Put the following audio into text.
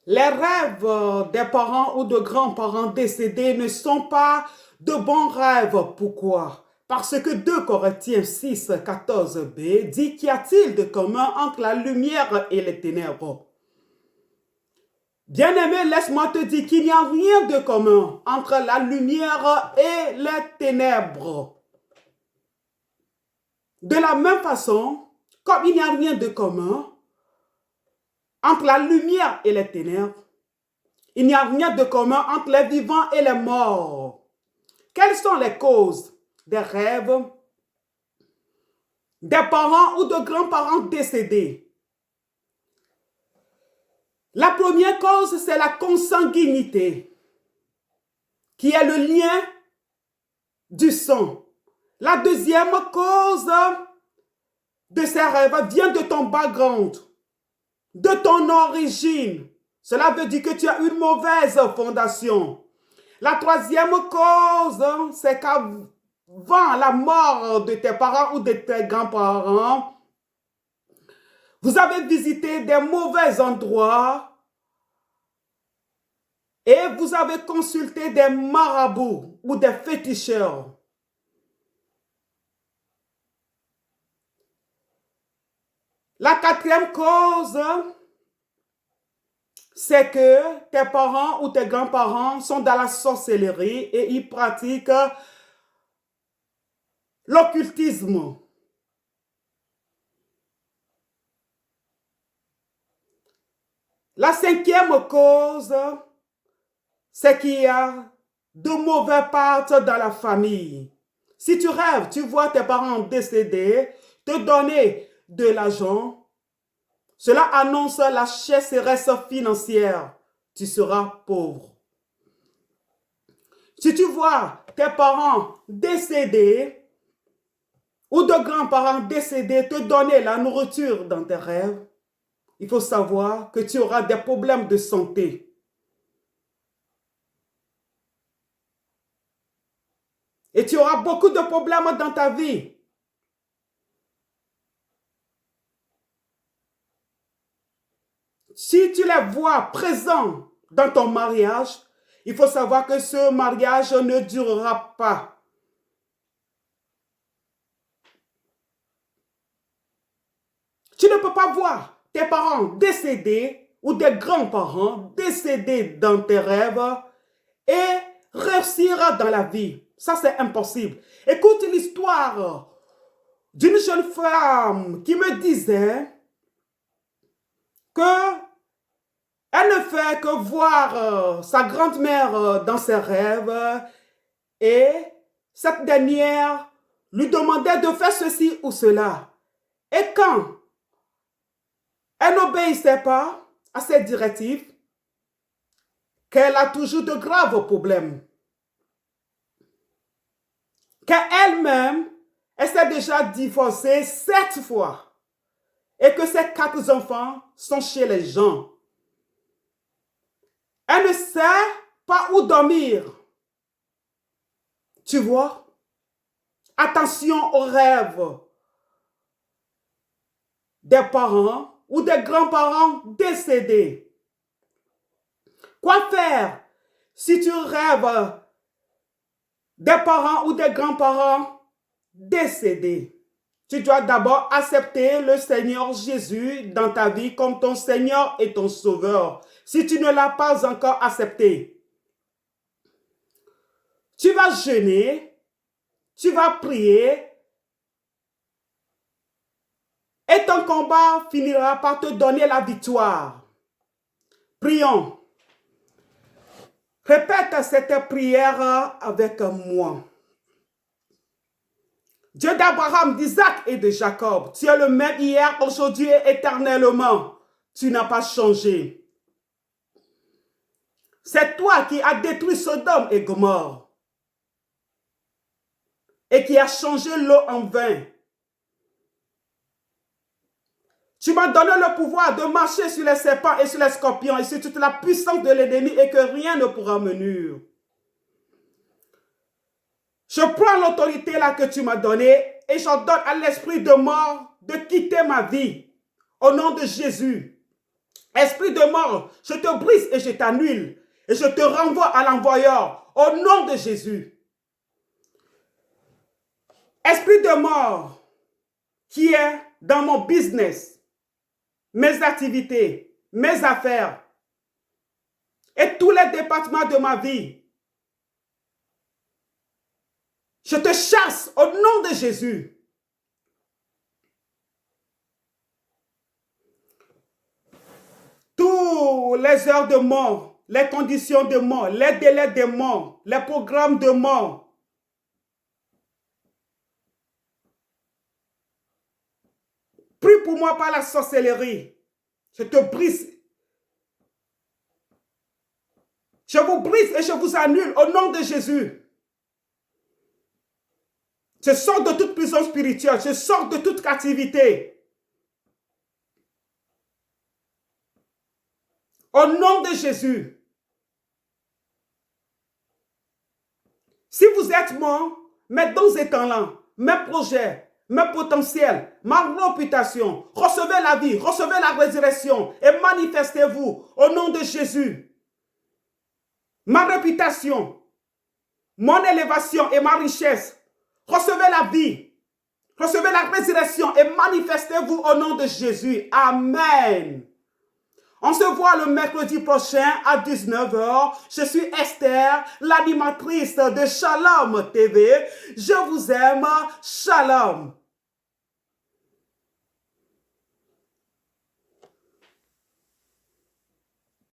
Les rêves des parents ou de grands-parents décédés ne sont pas de bons rêves. Pourquoi? Parce que 2 Corinthiens 6, 14b dit qu'y a-t-il de commun entre la lumière et les ténèbres? Bien-aimé, laisse-moi te dire qu'il n'y a rien de commun entre la lumière et les ténèbres. De la même façon, comme il n'y a rien de commun entre la lumière et les ténèbres, il n'y a rien de commun entre les vivants et les morts. Quelles sont les causes des rêves des parents ou de grands-parents décédés? La première cause, c'est la consanguinité, qui est le lien du sang. La deuxième cause de ces rêves vient de ton background, de ton origine. Cela veut dire que tu as une mauvaise fondation. La troisième cause, c'est qu'avant la mort de tes parents ou de tes grands-parents, vous avez visité des mauvais endroits et vous avez consulté des marabouts ou des féticheurs. La quatrième cause, c'est que tes parents ou tes grands-parents sont dans la sorcellerie et ils pratiquent l'occultisme. La cinquième cause, c'est qu'il y a de mauvais parts dans la famille. Si tu rêves, tu vois tes parents décédés, te donner de l'argent, cela annonce la sécheresse financière. Tu seras pauvre. Si tu vois tes parents décédés ou de grands-parents décédés te donner la nourriture dans tes rêves, il faut savoir que tu auras des problèmes de santé. Et tu auras beaucoup de problèmes dans ta vie. Si tu les vois présents dans ton mariage, il faut savoir que ce mariage ne durera pas. Tu ne peux pas voir tes parents décédés ou des grands-parents décédés dans tes rêves et réussir dans la vie. Ça, c'est impossible. Écoute l'histoire d'une jeune femme qui me disait que elle ne fait que voir sa grand-mère dans ses rêves et cette dernière lui demandait de faire ceci ou cela. Et quand elle n'obéissait pas à ses directives, qu'elle a toujours de graves problèmes. Qu'elle-même, elle s'est déjà divorcée 7 fois et que ses 4 enfants sont chez les gens. Elle ne sait pas où dormir. Tu vois? Attention aux rêves des parents ou des grands-parents décédés. Quoi faire si tu rêves des parents ou des grands-parents décédés? Tu dois d'abord accepter le Seigneur Jésus dans ta vie comme ton Seigneur et ton Sauveur. Si tu ne l'as pas encore accepté, tu vas jeûner, tu vas prier et ton combat finira par te donner la victoire. Prions. Répète cette prière avec moi. Dieu d'Abraham, d'Isaac et de Jacob, tu es le même hier, aujourd'hui et éternellement. Tu n'as pas changé. C'est toi qui as détruit Sodome et Gomorrhe et qui as changé l'eau en vin. Tu m'as donné le pouvoir de marcher sur les serpents et sur les scorpions et sur toute la puissance de l'ennemi et que rien ne pourra me nuire. Je prends l'autorité là que tu m'as donnée et j'ordonne à l'esprit de mort de quitter ma vie. Au nom de Jésus. Esprit de mort, je te brise et je t'annule. Et je te renvoie à l'envoyeur au nom de Jésus. Esprit de mort qui est dans mon business, mes activités, mes affaires et tous les départements de ma vie. Je te chasse au nom de Jésus. Toutes les heures de mort, les conditions de mort, les délais de mort, les programmes de mort. Prie pour moi par la sorcellerie. Je te brise. Je vous brise et je vous annule au nom de Jésus. Je sors de toute prison spirituelle. Je sors de toute captivité. Au nom de Jésus. Si vous êtes mort, mes dons et talents, mes projets, mes potentiels, ma réputation, recevez la vie, recevez la résurrection et manifestez-vous au nom de Jésus. Ma réputation, mon élévation et ma richesse, recevez la vie, recevez la résurrection et manifestez-vous au nom de Jésus. Amen. On se voit le mercredi prochain à 19 h. Je suis Esther, l'animatrice de Shalom TV. Je vous aime. Shalom.